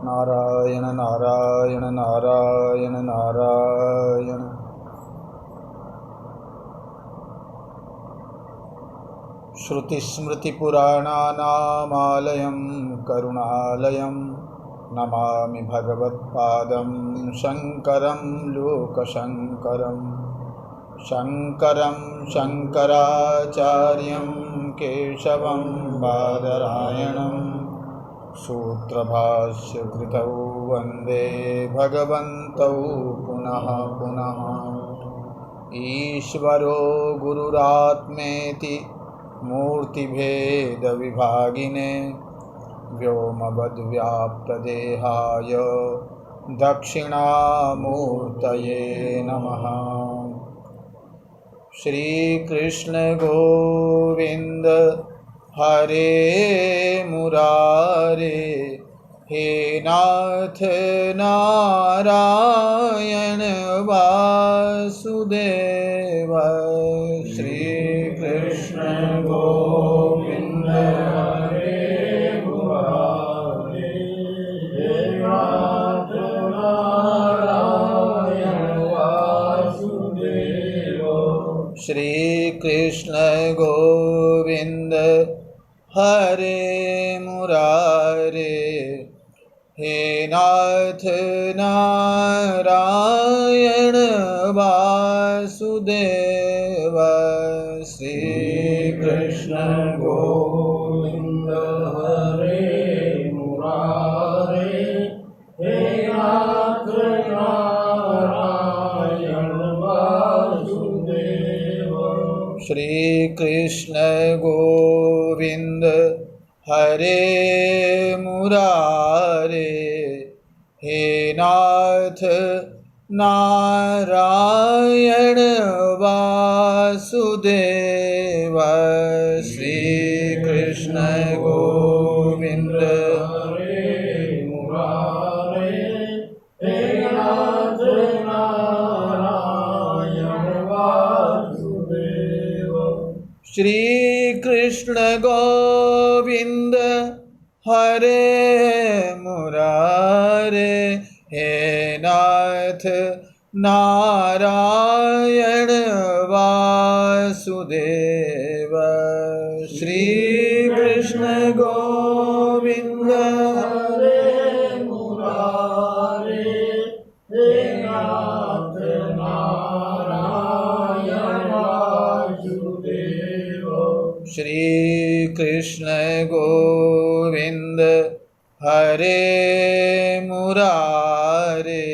नारायण नारायण नारायण नारायण। श्रुतिस्मृतिपुराणानामालयं करुणालयं नमामि भगवत्पादं शङ्करं लोकशङ्करं। शङ्करं शङ्कराचार्यं केशवं बादरायणं सूत्रभाष्यकृतौ वन्दे भगवन्तौ पुनः पुनः। ईश्वरो गुरुरात्मेति मूर्तिभेदविभागिने व्योमवद्व्याप्तदेहाय दक्षिणामूर्तये नमः। श्रीकृष्ण गोविंद हरे मुरारे, हे नाथ नारायण वासुदेव। श्री कृष्ण गोविंद हरे मुरारे, हे नाथ नारायण वासुदेव। श्री कृष्ण गोविंद हरे मुरारे, हे नाथ नारायण वासुदेव। श्री कृष्ण गोविंद हरे मुरारे, हे नाथ नारायण वासुदेव। श्री कृष्ण गोविंद हरे मुरारे, हे नाथ नारायण वासुदेव। श्री कृष्ण गोविंद हरे मुरारे, हे नाथ नारायण वासुदेव। श्री कृष्ण गोविंद हरे मुरारे, हे नाथ नारायण वासुदेव। श्री कृष्ण गोविंद हरे मुरारे, हे नाथ नारायण वासुदेव। श्री कृष्ण गोविंद हरे मुरारे,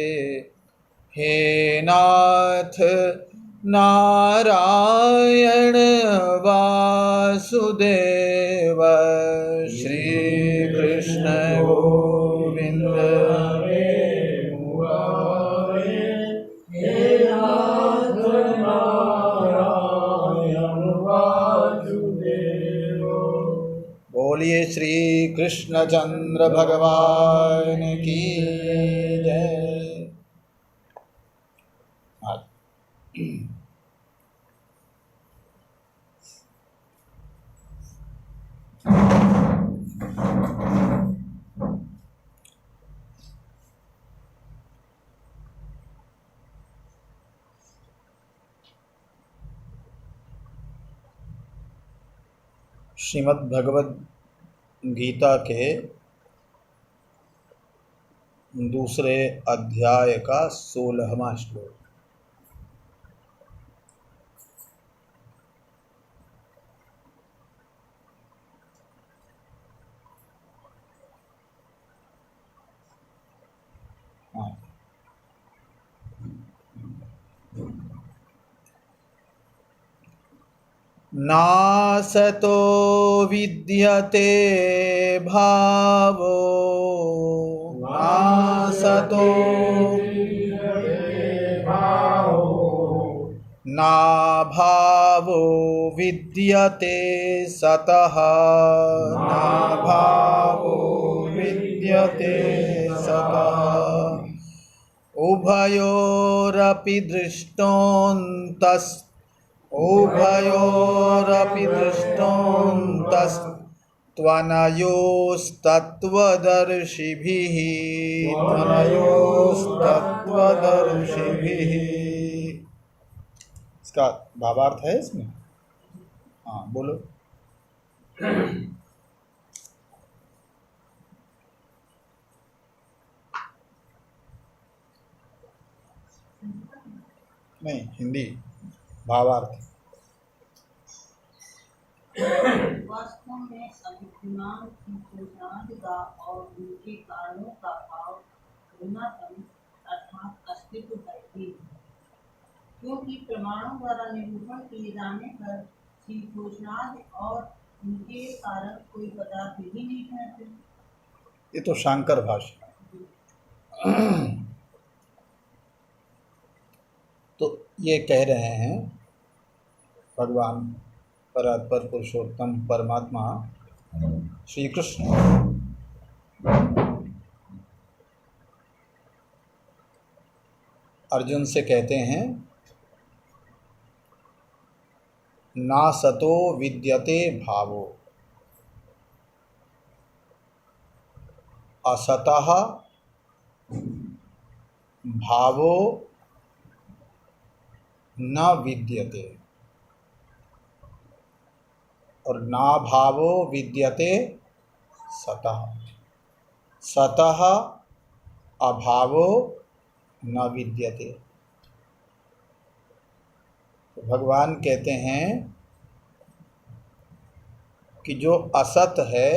हे नाथ नारायण वासुदेव। श्री कृष्ण गोविंद हरे मुरारे, हे नाथ नारायण वासुदेव। बोलिए श्री कृष्णचंद्र भगवान की जय। श्रीमद् भगवद गीता के दूसरे अध्याय का 16वां श्लोक। नासतो विद्यते भावो, नासतो ना भावो विद्यते सतः, ना भावो विद्यते सतः। उभयोरपि दृष्टोऽन्तस्, उभयोरपि दृष्टोऽन्तस् त्वनयोस्तत्त्वदर्शिभिः त्वनयोस्तत्त्वदर्शिभिः। इसका भावार्थ है इसमें? हाँ बोलो। नहीं, हिंदी भावार्थ। वास्तव में अभिज्ञान की पुरुषार्थ और उनके कारणों का भाव भिन्नतम अर्थात अस्तित्व है ही, क्योंकि प्रमाणों द्वारा निरूपण किए जाने पर शीतोष्णादि और उनके कारण कोई पदार्थ ही नहीं ठहरते। ये तो शांकर भाष्य। तो ये कह रहे हैं भगवान परात्पर पुरुषोत्तम परमात्मा श्री कृष्ण अर्जुन से कहते हैं, ना सतो विद्यते भावो असतः भावो न विद्यते और ना भावो विद्यते सतः सतः अभावो न विद्यते। तो भगवान कहते हैं कि जो असत है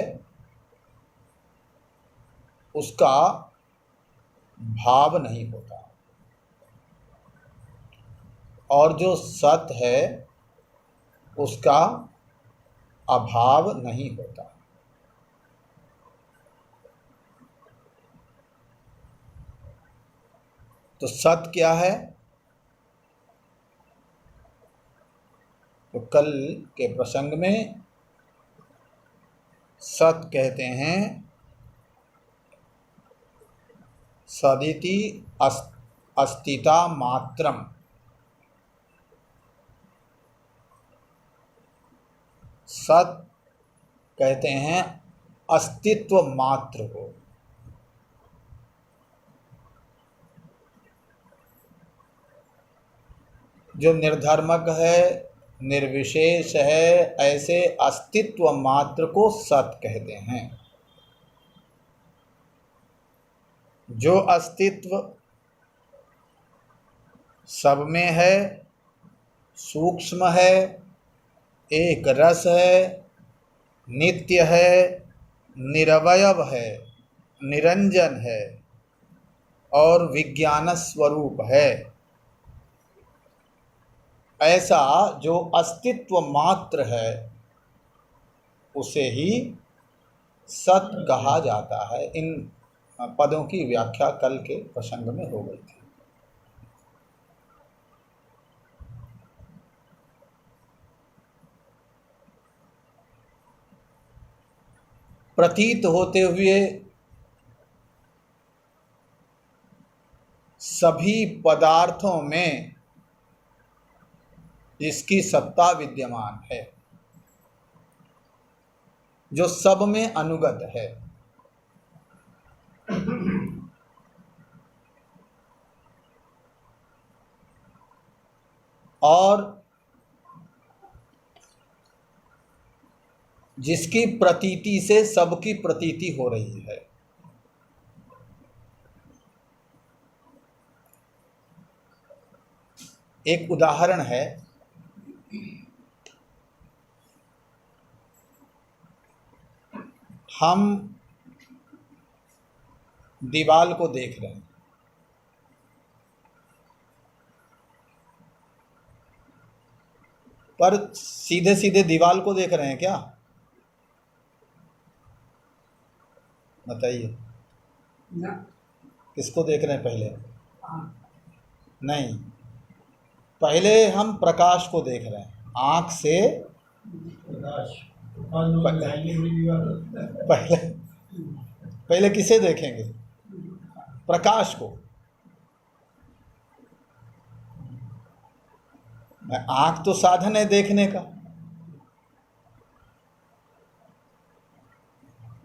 उसका भाव नहीं होता और जो सत है उसका अभाव नहीं होता। तो सत क्या है? तो कल के प्रसंग में सत कहते हैं सदिति अस्तिता मात्रम। सत कहते हैं अस्तित्व मात्र को। जो निर्धर्मक है, निर्विशेष है, ऐसे अस्तित्व मात्र को सत कहते हैं। जो अस्तित्व सब में है, सूक्ष्म है, एक रस है, नित्य है, निरवयव है, निरंजन है और विज्ञान स्वरूप है, ऐसा जो अस्तित्व मात्र है उसे ही सत कहा जाता है। इन पदों की व्याख्या कल के प्रसंग में हो गई थी। प्रतीत होते हुए सभी पदार्थों में जिसकी सत्ता विद्यमान है, जो सब में अनुगत है, और जिसकी प्रतीति से सबकी प्रतीति हो रही है। एक उदाहरण है, हम दीवार को देख रहे हैं, पर सीधे सीधे दीवार को देख रहे हैं क्या? बताइए। किसको देख रहे हैं पहले? नहीं, पहले हम प्रकाश को देख रहे हैं आँख से। पहले किसे देखेंगे? प्रकाश को। आँख तो साधन है देखने का,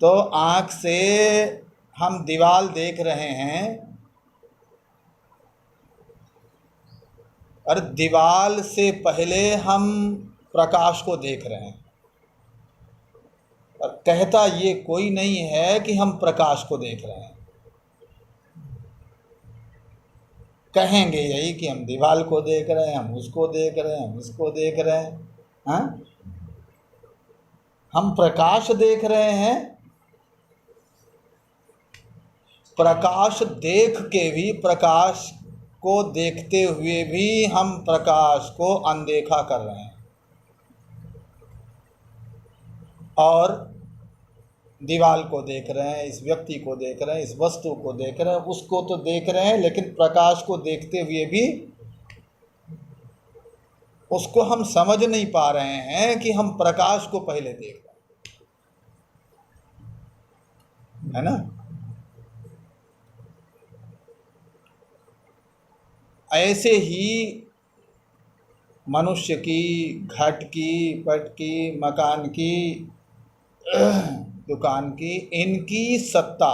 तो आँख से हम दीवार देख रहे हैं और दीवार से पहले हम प्रकाश को देख रहे हैं, और कहता ये कोई नहीं है कि हम प्रकाश को देख रहे हैं। कहेंगे यही कि हम दीवार को देख रहे हैं, हम उसको देख रहे हैं, हम इसको देख रहे हैं। हाँ, हम प्रकाश देख रहे हैं। प्रकाश देख के भी, प्रकाश को देखते हुए भी हम प्रकाश को अनदेखा कर रहे हैं, और दीवार को देख रहे हैं, इस व्यक्ति को देख रहे हैं, इस वस्तु को देख रहे हैं, उसको तो देख रहे हैं, लेकिन प्रकाश को देखते हुए भी उसको हम समझ नहीं पा रहे हैं कि हम प्रकाश को पहले देख रहे हैं, है ना। ऐसे ही मनुष्य की, घट की, पट की, मकान की, दुकान की, इनकी सत्ता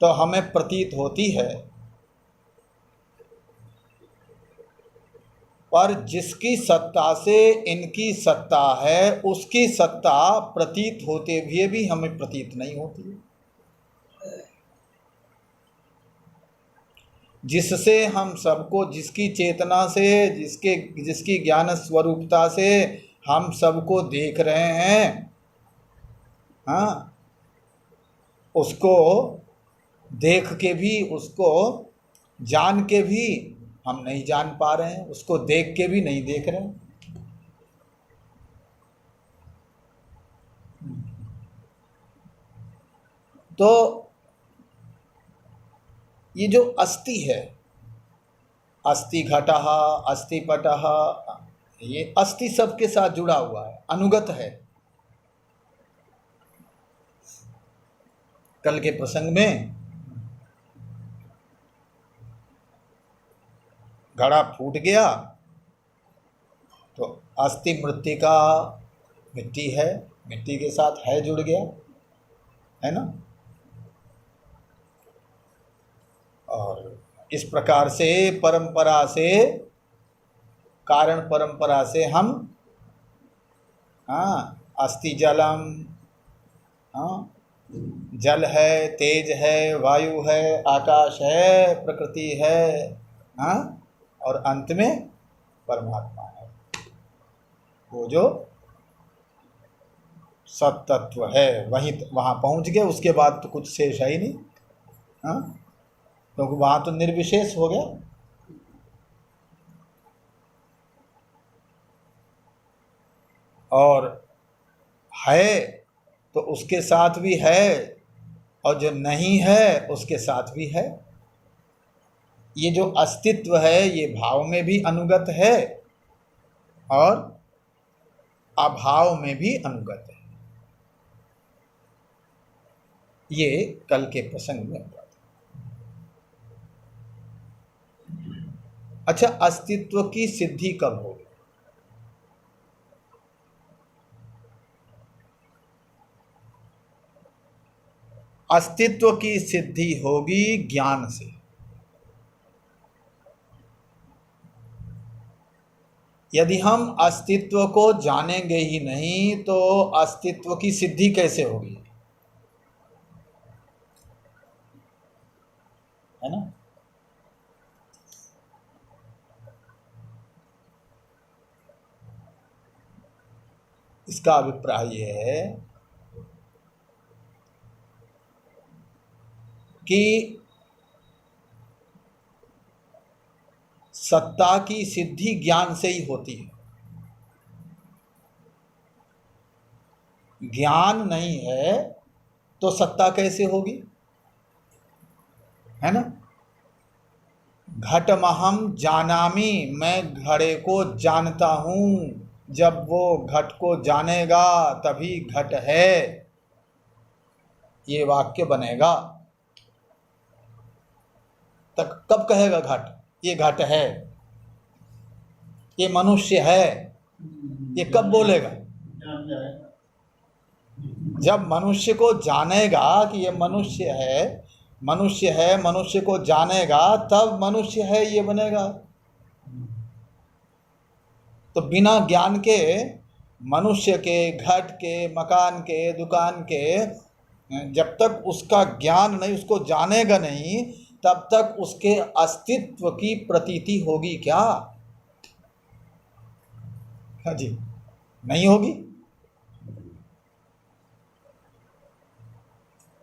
तो हमें प्रतीत होती है, पर जिसकी सत्ता से इनकी सत्ता है, उसकी सत्ता प्रतीत होते हुए भी हमें प्रतीत नहीं होती है। जिससे हम सबको, जिसकी चेतना से, जिसकी ज्ञान स्वरूपता से हम सबको देख रहे हैं, हाँ, उसको देख के भी, उसको जान के भी हम नहीं जान पा रहे हैं, उसको देख के भी नहीं देख रहे हैं। तो ये जो अस्ति है, अस्ति घटः, अस्ति पटः, ये अस्ति सबके साथ जुड़ा हुआ है, अनुगत है। कल के प्रसंग में घड़ा फूट गया तो अस्ति मृत्तिका, मिट्टी है, मिट्टी के साथ है जुड़ गया, है ना। और इस प्रकार से परंपरा से, कारण परंपरा से हम, हाँ, अस्ति जलम, हाँ, जल है, तेज है, वायु है, आकाश है, प्रकृति है, हाँ, और अंत में परमात्मा है, वो जो सत्तत्व है। वहीं वहाँ पहुँच गए, उसके बाद तो कुछ शेष है ही नहीं, हाँ, क्योंकि वहाँ तो निर्विशेष हो गया। और है तो उसके साथ भी है, और जो नहीं है उसके साथ भी है। ये जो अस्तित्व है ये भाव में भी अनुगत है और अभाव में भी अनुगत है। ये कल के प्रसंग में हुआ था। अच्छा, अस्तित्व की सिद्धि कब होगी? अस्तित्व की सिद्धि होगी ज्ञान से। यदि हम अस्तित्व को जानेंगे ही नहीं तो अस्तित्व की सिद्धि कैसे होगी, है ना। इसका अभिप्राय यह है कि सत्ता की सिद्धि ज्ञान से ही होती है। ज्ञान नहीं है तो सत्ता कैसे होगी, है ना। घटमहम जानामि, मैं घड़े को जानता हूं। जब वो घट को जानेगा तभी घट है, ये वाक्य बनेगा। तक कब कहेगा घट, ये घट है, ये मनुष्य है, ये कब बोलेगा? जब मनुष्य को जानेगा कि ये मनुष्य है, मनुष्य है, मनुष्य को जानेगा, तब मनुष्य है ये बनेगा। तो बिना ज्ञान के मनुष्य के, घट के, मकान के, दुकान के, जब तक उसका ज्ञान नहीं, उसको जानेगा नहीं, तब तक उसके अस्तित्व की प्रतीति होगी क्या? हाँ जी, नहीं होगी।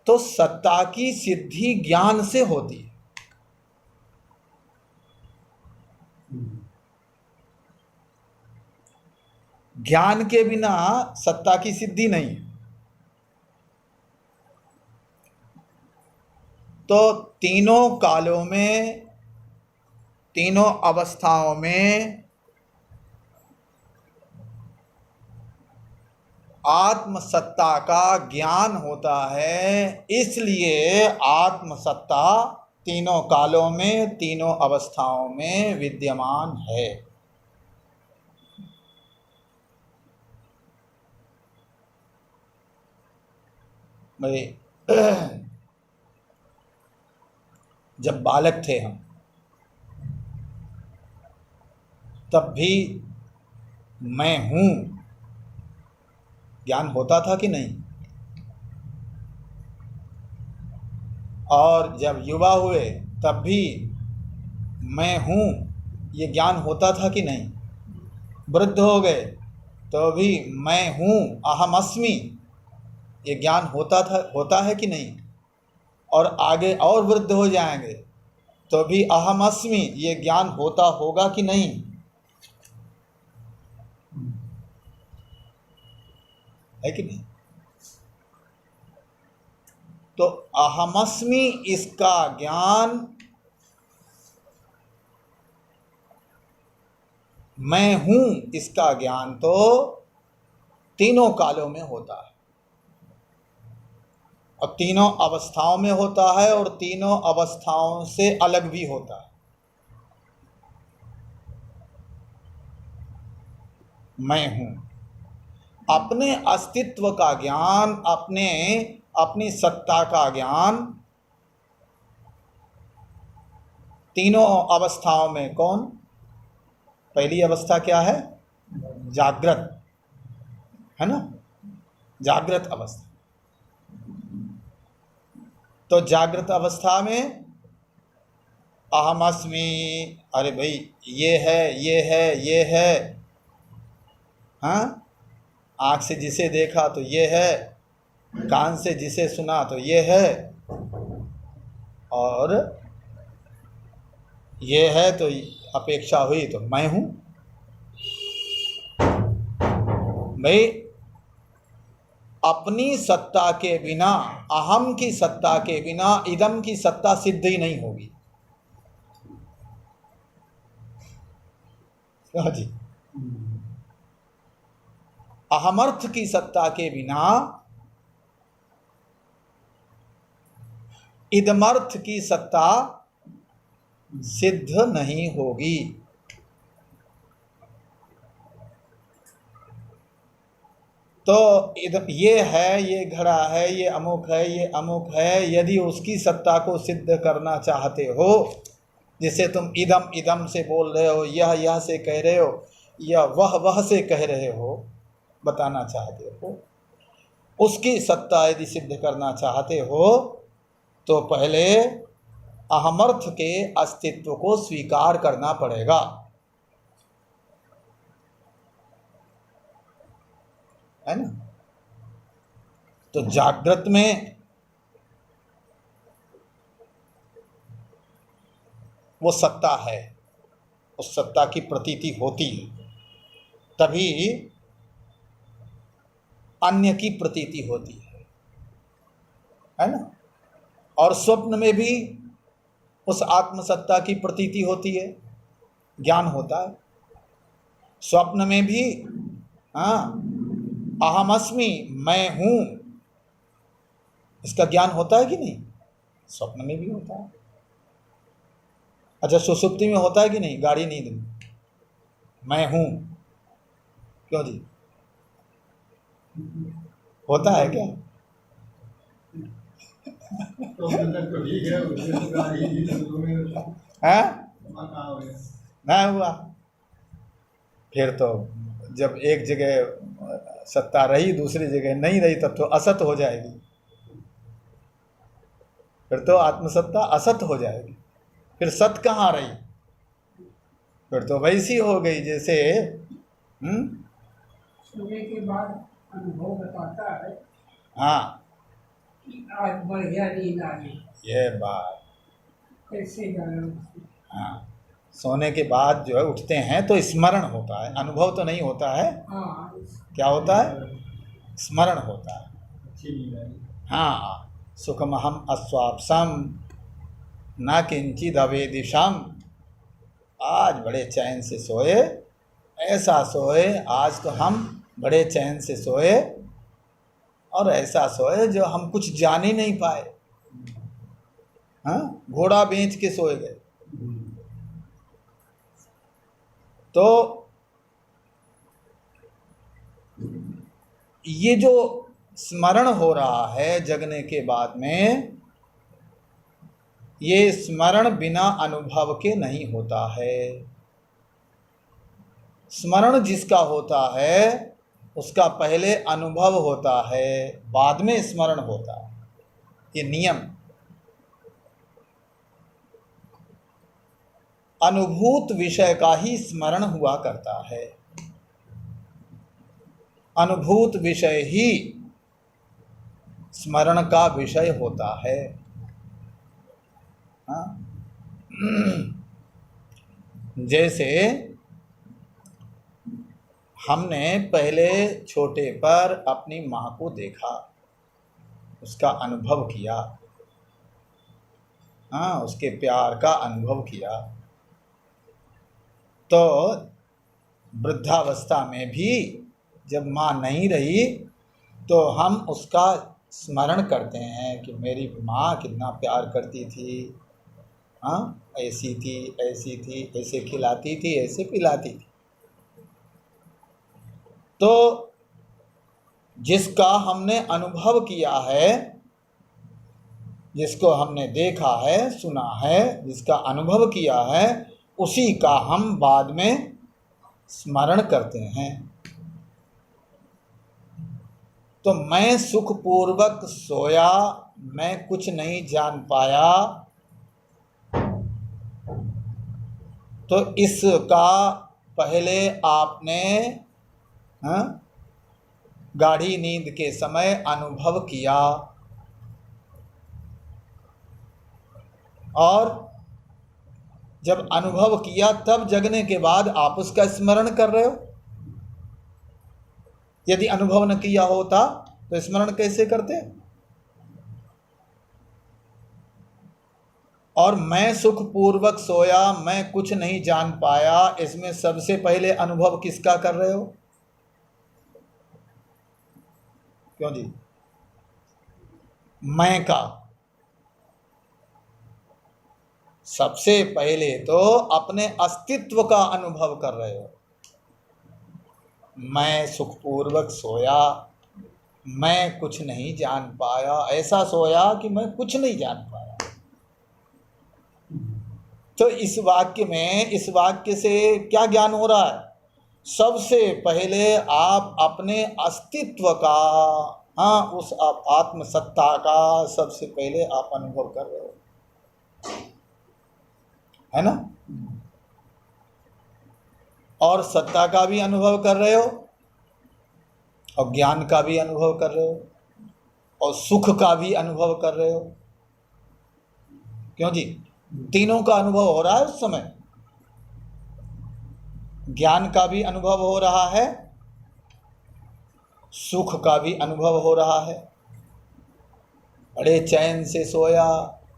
तो सत्ता की सिद्धि ज्ञान से होती है। ज्ञान के बिना सत्ता की सिद्धि नहीं है। तो तीनों कालों में, तीनों अवस्थाओं में आत्मसत्ता का ज्ञान होता है, इसलिए आत्मसत्ता तीनों कालों में, तीनों अवस्थाओं में विद्यमान है। भाई, जब बालक थे हम, तब भी मैं हूं ज्ञान होता था कि नहीं? और जब युवा हुए तब भी मैं हूं ये ज्ञान होता था कि नहीं? वृद्ध हो गए तो भी मैं हूं, अहम अस्मि ये ज्ञान होता है कि नहीं? और आगे और वृद्ध हो जाएंगे तो भी अहम अस्मि ये ज्ञान होता होगा कि नहीं? है कि नहीं? तो अहमस्मि इसका ज्ञान, मैं हूं इसका ज्ञान तो तीनों कालों में होता है, और तीनों अवस्थाओं में होता है, और तीनों अवस्थाओं से अलग भी होता है। मैं हूं, अपने अस्तित्व का ज्ञान, अपनी सत्ता का ज्ञान तीनों अवस्थाओं में कौन? पहली अवस्था क्या है? जागृत, है ना? जागृत अवस्था। तो जागृत अवस्था में अहमस्मि, अरे भाई ये है, ये है, ये है, हाँ, आँख से जिसे देखा तो ये है, कान से जिसे सुना तो ये है, और ये है तो अपेक्षा हुई तो मैं हूं। भाई, अपनी सत्ता के बिना, अहम की सत्ता के बिना इदम की सत्ता सिद्ध ही नहीं होगी। जी, अहमर्थ की सत्ता के बिना इदमर्थ की सत्ता सिद्ध नहीं होगी। तो ये है, ये घड़ा है, ये अमुक है, ये अमुक है, यदि उसकी सत्ता को सिद्ध करना चाहते हो, जिसे तुम इदम इदम से बोल रहे हो, यह से कह रहे हो, या वह से कह रहे हो, बताना चाहते हो, उसकी सत्ता यदि सिद्ध करना चाहते हो, तो पहले अहमर्थ के अस्तित्व को स्वीकार करना पड़ेगा, है ना? तो जागृत में वो सत्ता है, उस सत्ता की प्रतीति होती है, तभी अन्य की प्रतीति होती है ना? और स्वप्न में भी उस आत्मसत्ता की प्रतीति होती है, ज्ञान होता है। स्वप्न में भी हाँ, अहमस्मि मैं हूं इसका ज्ञान होता है कि नहीं? स्वप्न में भी होता है। अच्छा, सुषुप्ति में होता है कि नहीं? गाढ़ी नींद में मैं हूं, क्यों जी, होता है क्या? तो तो ठीक है, उसमें तो गाड़ी ही तो तुम्हें हैं? कहाँ हो गया। ना हुआ। फिर तो जब एक जगह सत्ता रही दूसरी जगह नहीं रही तब तो असत हो जाएगी, फिर तो आत्मसत्ता असत हो जाएगी, फिर सत कहाँ रही? फिर तो वैसी हो गई जैसे सोने के बाद अनुभव बताता है हाँ कि आज बढ़िया नींद आ गई, ये बात। कैसे जाना उसको। हाँ, सोने के बाद जो है उठते हैं तो स्मरण होता है, अनुभव तो नहीं होता है। हाँ, क्या होता है? स्मरण होता है। अच्छी नींद आई। हाँ, सुखमहम अस्वाप्सम न किंचित अवेदिशम। आज बड़े चैन से सोए, ऐसा सोए आज तो हम बड़े चैन से सोए, और ऐसा सोए जो हम कुछ जान ही नहीं पाए। हाँ, घोड़ा बेच के सोए गए। तो ये जो स्मरण हो रहा है जगने के बाद में, ये स्मरण बिना अनुभव के नहीं होता है। स्मरण जिसका होता है उसका पहले अनुभव होता है, बाद में स्मरण होता है। ये नियम। अनुभूत विषय का ही स्मरण हुआ करता है, अनुभूत विषय ही स्मरण का विषय होता है। हाँ? जैसे हमने पहले छोटे पर अपनी माँ को देखा, उसका अनुभव किया, हाँ, उसके प्यार का अनुभव किया, तो वृद्धावस्था में भी जब माँ नहीं रही तो हम उसका स्मरण करते हैं कि मेरी माँ कितना प्यार करती थी, हाँ, ऐसी थी, ऐसी थी, ऐसे खिलाती थी, ऐसे पिलाती थी। तो जिसका हमने अनुभव किया है, जिसको हमने देखा है, सुना है, जिसका अनुभव किया है, उसी का हम बाद में स्मरण करते हैं। तो मैं सुखपूर्वक सोया, मैं कुछ नहीं जान पाया, तो इसका पहले आपने गाढ़ी नींद के समय अनुभव किया, और जब अनुभव किया तब जगने के बाद आप उसका स्मरण कर रहे हो। यदि अनुभव न किया होता तो स्मरण कैसे करते? और मैं सुखपूर्वक सोया, मैं कुछ नहीं जान पाया, इसमें सबसे पहले अनुभव किसका कर रहे हो? क्यों जी? मैं का। सबसे पहले तो अपने अस्तित्व का अनुभव कर रहे हो। मैं सुखपूर्वक सोया, मैं कुछ नहीं जान पाया, ऐसा सोया कि मैं कुछ नहीं जान पाया। तो इस वाक्य में, इस वाक्य से क्या ज्ञान हो रहा है? सबसे पहले आप अपने अस्तित्व का, हाँ, उस आत्मसत्ता का सबसे पहले आप अनुभव कर रहे हो, है ना? और सत्ता का भी अनुभव कर रहे हो, और ज्ञान का भी अनुभव कर रहे हो, और सुख का भी अनुभव कर रहे हो। क्यों जी? तीनों का अनुभव हो रहा है उस समय। ज्ञान का भी अनुभव हो रहा है, सुख का भी अनुभव हो रहा है। बड़े चैन से सोया,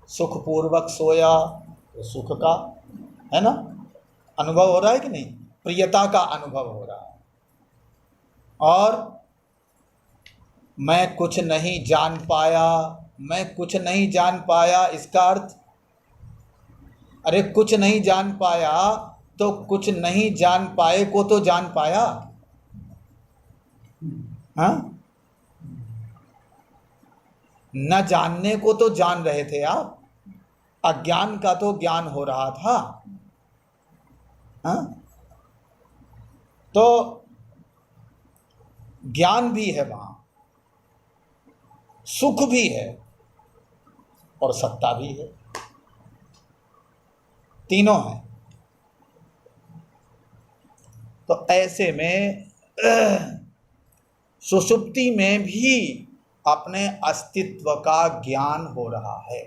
सुखपूर्वक सोया, तो सुख का, है ना, अनुभव हो रहा है कि नहीं? प्रियता का अनुभव हो रहा है। और मैं कुछ नहीं जान पाया, मैं कुछ नहीं जान पाया, इसका अर्थ, अरे कुछ नहीं जान पाया तो कुछ नहीं जान पाए को तो जान पाया, हाँ? न जानने को तो जान रहे थे आप, अज्ञान का तो ज्ञान हो रहा था। हाँ? तो ज्ञान भी है वहां, सुख भी है और सत्ता भी है, तीनों हैं। तो ऐसे में सुषुप्ति में भी अपने अस्तित्व का ज्ञान हो रहा है।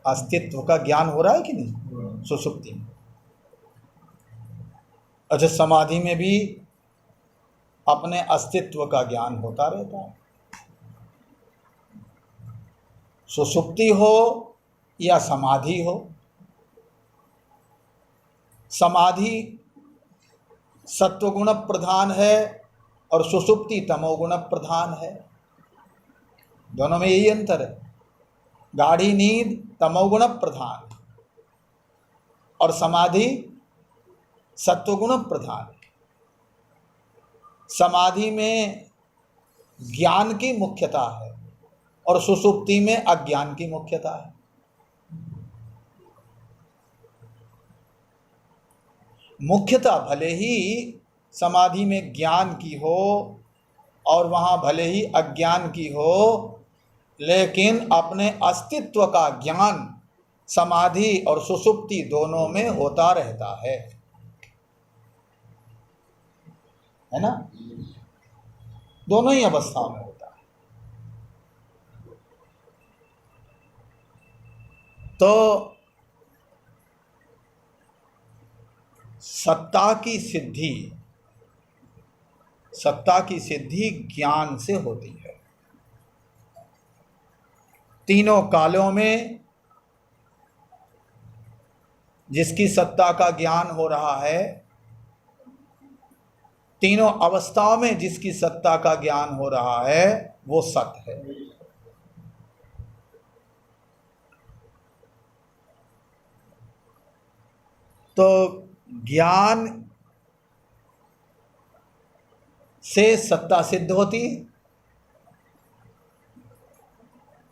अस्तित्व का ज्ञान हो रहा है कि नहीं सुषुप्ति में? अच्छा, समाधि में भी अपने अस्तित्व का ज्ञान होता रहता है। सुषुप्ति हो या समाधि हो, समाधि सत्वगुण प्रधान है और सुषुप्ति तमोगुण प्रधान है। दोनों में यही अंतर है। गाढ़ी नींद तमोगुण प्रधान और समाधि सत्वगुण प्रधान। समाधि में ज्ञान की मुख्यता है और सुषुप्ति में अज्ञान की मुख्यता है। मुख्यता भले ही समाधि में ज्ञान की हो और वहाँ भले ही अज्ञान की हो, लेकिन अपने अस्तित्व का ज्ञान समाधि और सुषुप्ति दोनों में होता रहता है ना? दोनों ही अवस्थाओं में होता है। तो सत्ता की सिद्धि ज्ञान से होती है। तीनों कालों में जिसकी सत्ता का ज्ञान हो रहा है, तीनों अवस्थाओं में जिसकी सत्ता का ज्ञान हो रहा है, वो सत है। तो ज्ञान से सत्ता सिद्ध होती है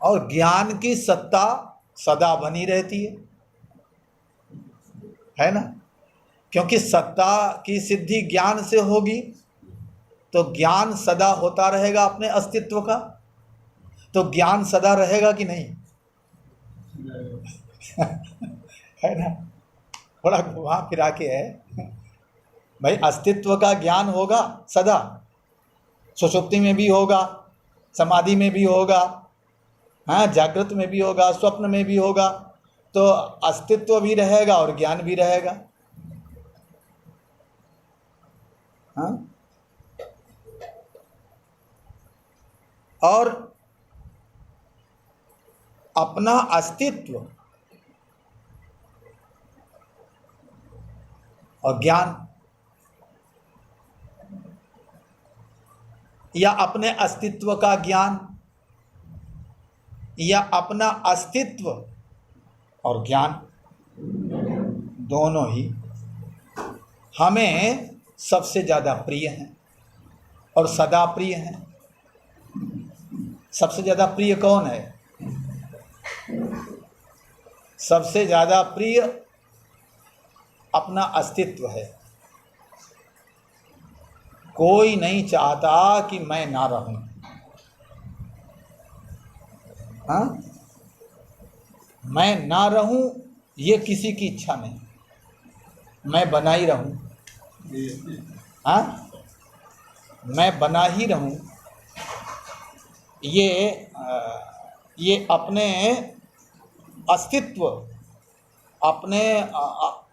और ज्ञान की सत्ता सदा बनी रहती है ना? क्योंकि सत्ता की सिद्धि ज्ञान से होगी तो ज्ञान सदा होता रहेगा अपने अस्तित्व का। तो ज्ञान सदा रहेगा कि नहीं? है ना? थोड़ा घुमा फिरा के है भाई। अस्तित्व का ज्ञान होगा सदा, सुषुप्ति में भी होगा, समाधि में भी होगा, हाँ, जागृत में भी होगा, स्वप्न में भी होगा। तो अस्तित्व भी रहेगा और ज्ञान भी रहेगा। हाँ? और अपना अस्तित्व और ज्ञान, या अपने अस्तित्व का ज्ञान या अपना अस्तित्व और ज्ञान, दोनों ही हमें सबसे ज़्यादा प्रिय हैं और सदा प्रिय हैं। सबसे ज़्यादा प्रिय कौन है? सबसे ज़्यादा प्रिय अपना अस्तित्व है। कोई नहीं चाहता कि मैं ना रहूं। हाँ? मैं ना रहूं ये किसी की इच्छा नहीं, मैं बना ही रहूं। हाँ? मैं बना ही रहूं, ये अपने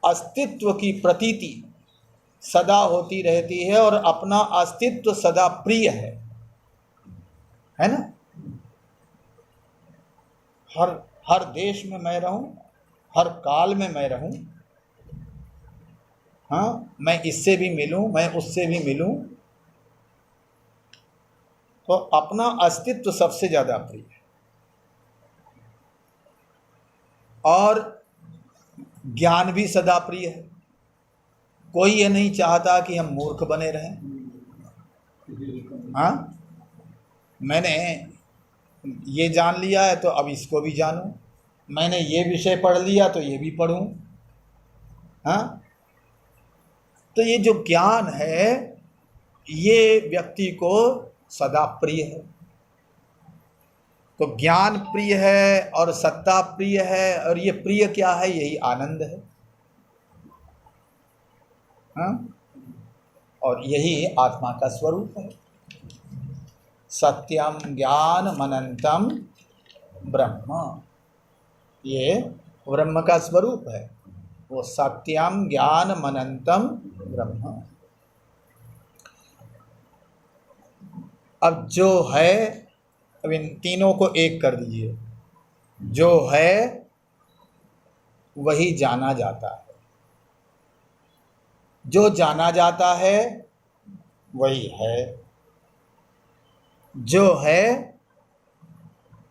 अस्तित्व की प्रतीति सदा होती रहती है और अपना अस्तित्व सदा प्रिय है ना? हर देश में मैं रहूं, हर काल में मैं रहूं, हाँ, मैं इससे भी मिलूं, मैं उससे भी मिलूं, तो अपना अस्तित्व सबसे ज़्यादा प्रिय है। और ज्ञान भी सदा प्रिय है। कोई ये नहीं चाहता कि हम मूर्ख बने रहें। हाँ? मैंने ये जान लिया है तो अब इसको भी जानूं, मैंने ये विषय पढ़ लिया तो ये भी पढ़ूं। हाँ, तो ये जो ज्ञान है ये व्यक्ति को सदा प्रिय है। तो ज्ञान प्रिय है और सत्ता प्रिय है, और ये प्रिय क्या है? यही आनंद है। हाँ? और यही आत्मा का स्वरूप है। सत्यम ज्ञानमनंतम ब्रह्म, ये ब्रह्म का स्वरूप है। वो सत्यम ज्ञानमनंतम ब्रह्म। अब जो है, अब इन तीनों को एक कर दीजिए। जो है वही जाना जाता है, जो जाना जाता है वही है, जो है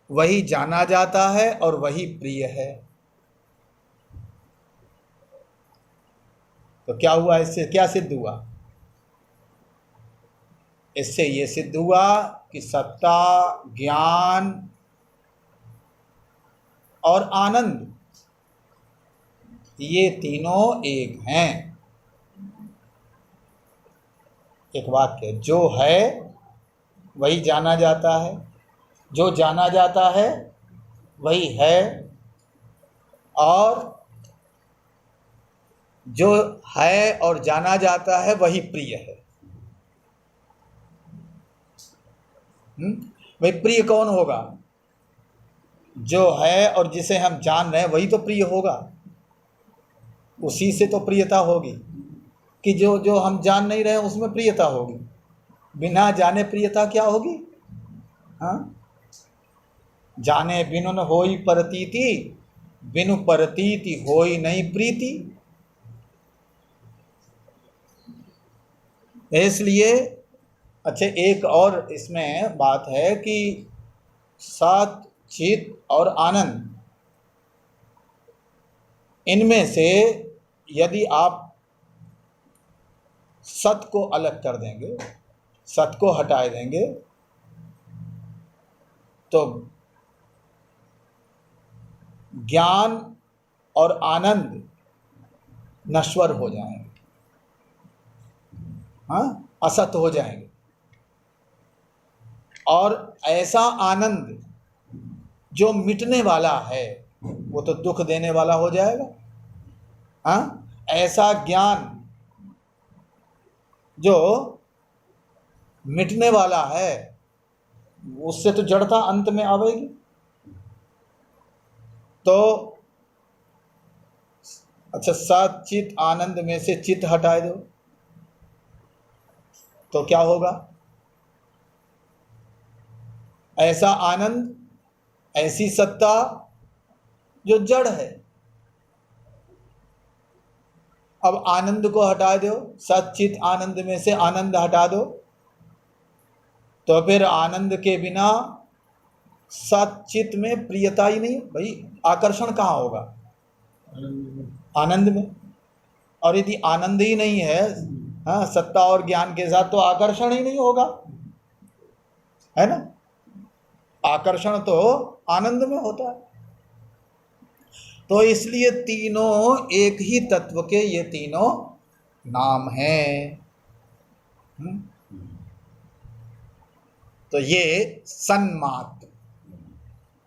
वही जाना जाता है और वही प्रिय है। तो क्या हुआ? इससे क्या सिद्ध हुआ? इससे ये सिद्ध हुआ कि सत्ता, ज्ञान और आनंद ये तीनों एक हैं। एक वाक्य, जो है वही जाना जाता है, जो जाना जाता है वही है, और जो है और जाना जाता है वही प्रिय है। भाई प्रिय कौन होगा? जो है और जिसे हम जान रहे हैं वही तो प्रिय होगा। उसी से तो प्रियता होगी, कि जो जो हम जान नहीं रहे उसमें प्रियता होगी। बिना जाने प्रियता क्या होगी? हाँ, जाने बिनु न होई परतीति, बिनु परतीति होई नहीं प्रीति। इसलिए अच्छा, एक और इसमें बात है कि सत, चित और आनंद, इनमें से यदि आप सत को अलग कर देंगे, सत को हटा देंगे, तो ज्ञान और आनंद नश्वर हो जाएंगे। हाँ, असत हो जाएंगे। और ऐसा आनंद जो मिटने वाला है वो तो दुख देने वाला हो जाएगा। हाँ, ऐसा ज्ञान जो मिटने वाला है उससे तो जड़ता अंत में आवेगी। तो अच्छा, सत चित आनंद में से चित हटा दो तो क्या होगा? ऐसा आनंद, ऐसी सत्ता जो जड़ है। अब आनंद को हटा दो, सच्चित आनंद में से आनंद हटा दो, तो फिर आनंद के बिना सच्चित में प्रियता ही नहीं। भाई आकर्षण कहाँ होगा? आनंद में। और यदि आनंद ही नहीं है, हाँ, सत्ता और ज्ञान के साथ, तो आकर्षण ही नहीं होगा, है ना? आकर्षण तो आनंद में होता है। तो इसलिए तीनों एक ही तत्व के ये तीनों नाम हैं। तो ये सन्मात्र,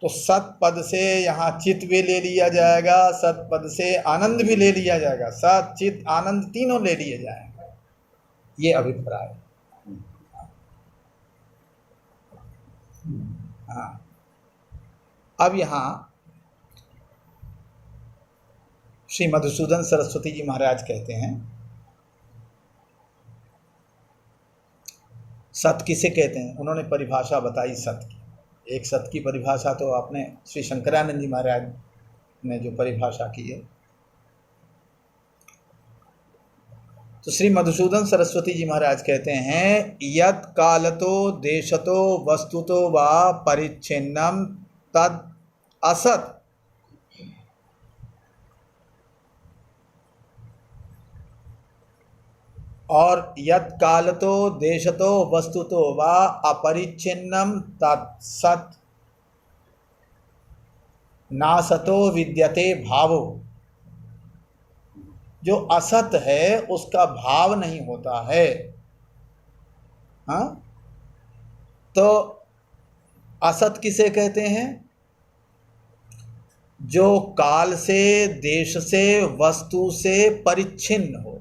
तो सत पद से यहाँ चित भी ले लिया जाएगा, सत पद से आनंद भी ले लिया जाएगा, सत चित आनंद तीनों ले लिए जाएंगे, ये अभिप्राय। हाँ, अब यहाँ श्री मधुसूदन सरस्वती जी महाराज कहते हैं, सत किसे कहते हैं? उन्होंने परिभाषा बताई सत की। एक सत की परिभाषा तो आपने श्री शंकरानंद जी महाराज ने जो परिभाषा की है, तो श्री मधुसूदन सरस्वती जी महाराज कहते हैं, यत् कालतो देशतो वस्तुतो वा परिच्छिन्नम तद असत। और यत् कालतो देशतो वस्तुतो वा अपरिच्छिन्नम तत्सत् नासतो विद्यते भावो। जो असत है उसका भाव नहीं होता है। हाँ, तो असत किसे कहते हैं? जो काल से, देश से, वस्तु से परिच्छिन्न हो।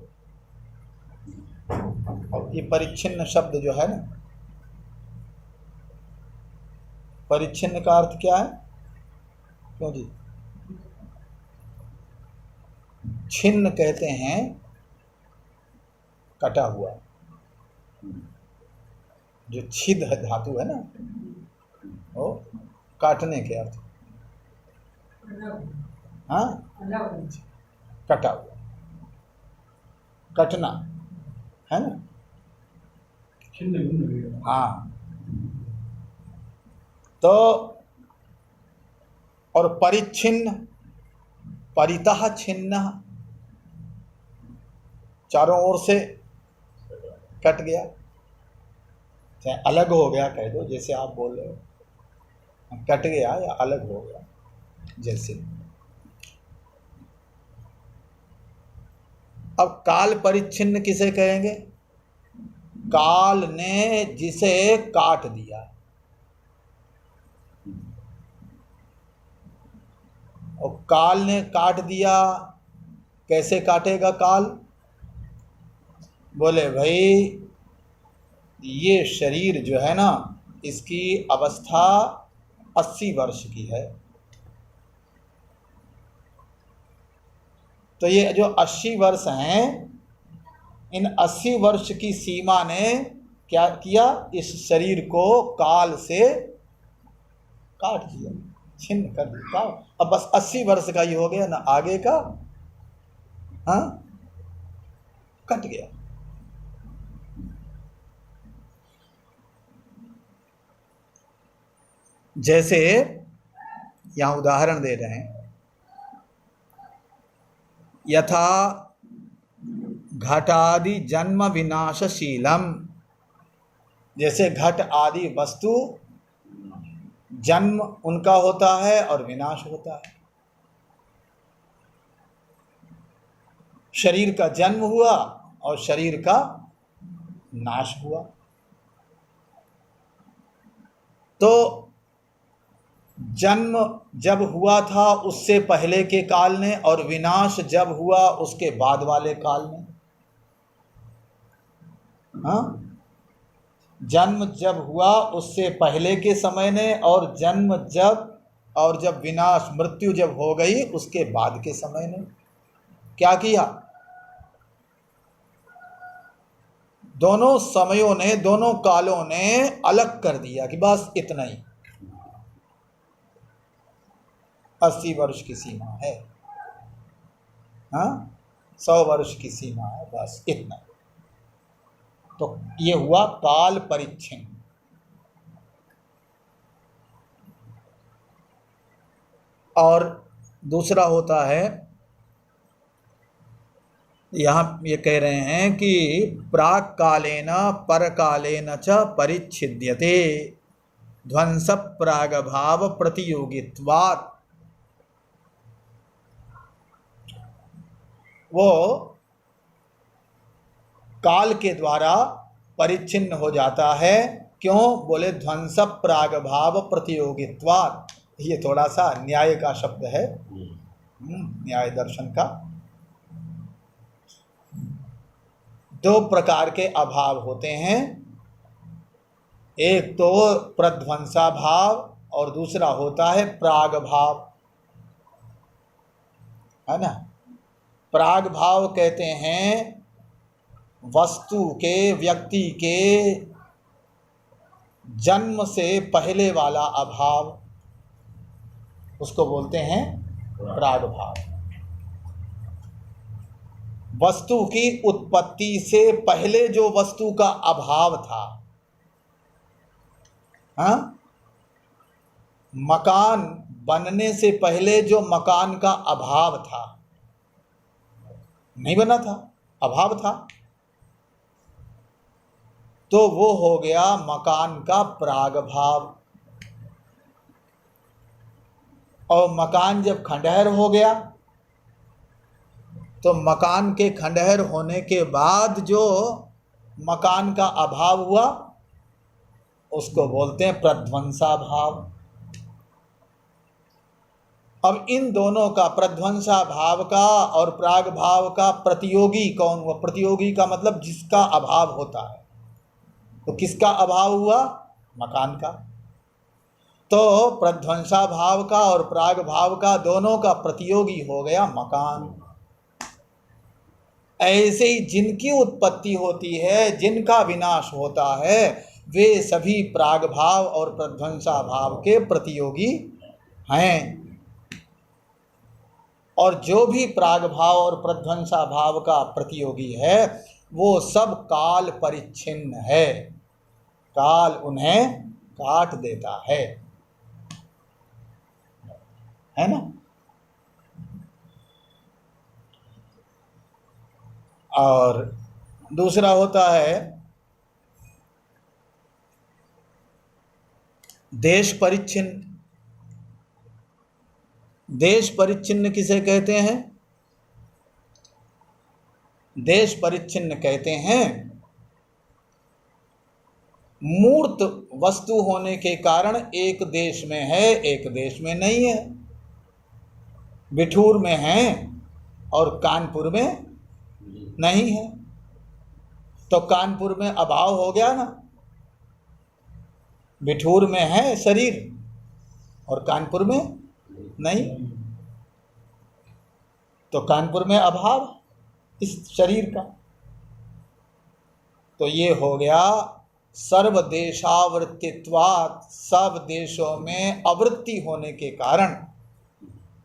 और ये परिच्छिन्न शब्द जो है ना, परिच्छिन्न का अर्थ क्या है? क्यों जी? छिन्न कहते हैं कटा हुआ। जो छिद है धातु है ना, वो काटने के अर्थ। हाँ, कटा हुआ, कटना है ना। हाँ, तो और परिच्छिन्न, परितः छिन्न, चारों ओर से कट गया, चाहे अलग हो गया कह दो, जैसे आप बोल रहे हो, कट गया या अलग हो गया जैसे। अब काल परिच्छिन्न किसे कहेंगे? काल ने जिसे काट दिया। और काल ने काट दिया, कैसे काटेगा काल? बोले भाई ये शरीर जो है ना, इसकी अवस्था 80 वर्ष की है। तो ये जो 80 वर्ष हैं, इन 80 वर्ष की सीमा ने क्या किया? इस शरीर को काल से काट दिया, छिन्न कर दिया। अब बस 80 वर्ष का ही हो गया ना, आगे का हाँ कट गया। जैसे यहां उदाहरण दे रहे हैं, यथा घटादि जन्म विनाशशीलम। जैसे घट आदि वस्तु जन्म उनका होता है और विनाश होता है। शरीर का जन्म हुआ और शरीर का नाश हुआ। तो जन्म जब हुआ था उससे पहले के काल ने, और विनाश जब हुआ उसके बाद वाले काल में। हाँ, जन्म जब हुआ उससे पहले के समय ने, और जन्म जब विनाश, मृत्यु जब हो गई उसके बाद के समय ने क्या किया? दोनों समयों ने, दोनों कालों ने अलग कर दिया कि बस इतना ही, 80 वर्ष की सीमा है, हाँ 100 वर्ष की सीमा है, बस इतना। तो ये हुआ काल परिच्छिन्न। और दूसरा होता है, यहाँ ये कह रहे हैं कि प्राक कालेन परकालेन च परिच्छिद्यते ध्वंस प्रागभाव प्रतियोगित्वात्। वो काल के द्वारा परिच्छिन्न हो जाता है। क्यों? बोले ध्वंस प्रागभाव प्रतियोगित्वात्। ये थोड़ा सा न्याय का शब्द है, न्याय दर्शन का। दो प्रकार के अभाव होते हैं, एक तो प्रध्वंसा भाव और दूसरा होता है प्राग भाव, है ना। प्राग भाव कहते हैं वस्तु के, व्यक्ति के जन्म से पहले वाला अभाव, उसको बोलते हैं प्राग भाव। वस्तु की उत्पत्ति से पहले जो वस्तु का अभाव था, हाँ, मकान बनने से पहले जो मकान का अभाव था, नहीं बना था, अभाव था, तो वो हो गया मकान का प्राग भाव। और मकान जब खंडहर हो गया तो मकान के खंडहर होने के बाद जो मकान का अभाव हुआ उसको बोलते हैं प्रध्वंसा भाव। अब इन दोनों का, प्रध्वंसा भाव का और प्राग भाव का प्रतियोगी कौन हुआ? प्रतियोगी का मतलब जिसका अभाव होता है। तो किसका अभाव हुआ? मकान का। तो प्रध्वंसा भाव का और प्राग भाव का दोनों का प्रतियोगी हो गया मकान। ऐसे ही जिनकी उत्पत्ति होती है, जिनका विनाश होता है, वे सभी प्राग भाव और प्रध्वंसा भाव के प्रतियोगी हैं। और जो भी प्राग भाव और प्रध्वंसा भाव का प्रतियोगी है वो सब काल परिच्छिन्न है। काल उन्हें काट देता है ना। और दूसरा होता है देश परिच्छिन्न। देश परिच्छिन्न किसे कहते हैं? देश परिच्छिन्न कहते हैं मूर्त वस्तु होने के कारण एक देश में है, एक देश में नहीं है। बिठूर में है और कानपुर में नहीं है, तो कानपुर में अभाव हो गया ना। बिठूर में है शरीर और कानपुर में नहीं, तो कानपुर में अभाव इस शरीर का। तो ये हो गया सर्वदेशावृत्तित्वात्, सब देशों में आवृत्ति होने के कारण,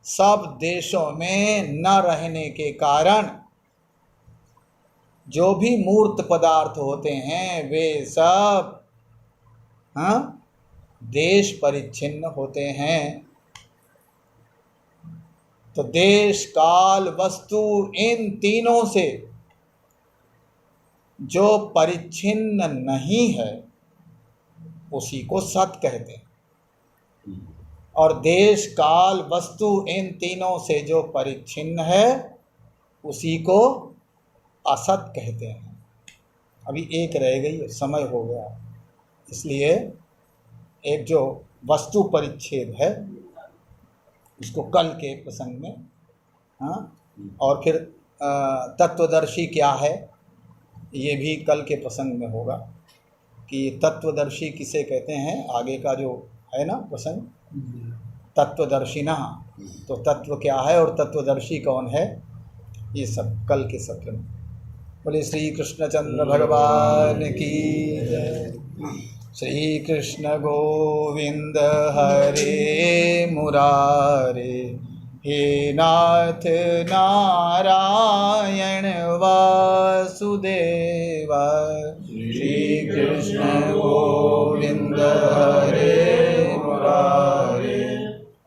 सब देशों में न रहने के कारण जो भी मूर्त पदार्थ होते हैं वे सब देश परिच्छिन्न होते हैं। तो देश, काल, वस्तु, इन तीनों से जो परिच्छिन्न नहीं है उसी को सत कहते हैं। और देश, काल, वस्तु, इन तीनों से जो परिच्छिन्न है उसी को असत कहते हैं। अभी एक रह गई, समय हो गया, इसलिए एक जो वस्तु परिच्छेद है उसको कल के प्रसंग में, और फिर तत्वदर्शी क्या है ये भी कल के प्रसंग में होगा कि तत्वदर्शी किसे कहते हैं। आगे का जो है ना प्रसंग, तत्वदर्शिना, तो तत्व क्या है और तत्वदर्शी कौन है, ये सब कल के सत्र में। बोले श्री कृष्णचंद्र भगवान की जय। श्री कृष्ण गोविंद हरे मुरारे, हे नाथ नारायण वासुदेव। श्री कृष्ण गोविंद हरे मुरारे,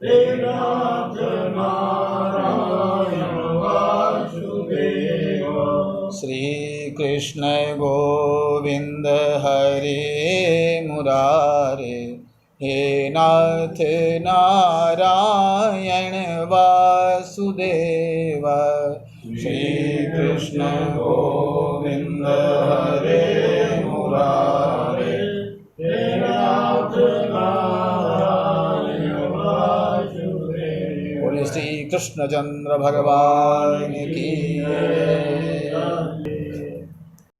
हे नाथ नारायण वासुदेव। श्री कृष्ण गोविंद हरे मुरारे, हे नाथ नारायण वासुदेव। श्री कृष्ण गोविंद हरे मुरारे, हे नाथ नारायण वासुदेव। बोले श्री कृष्णचंद्र भगवान की।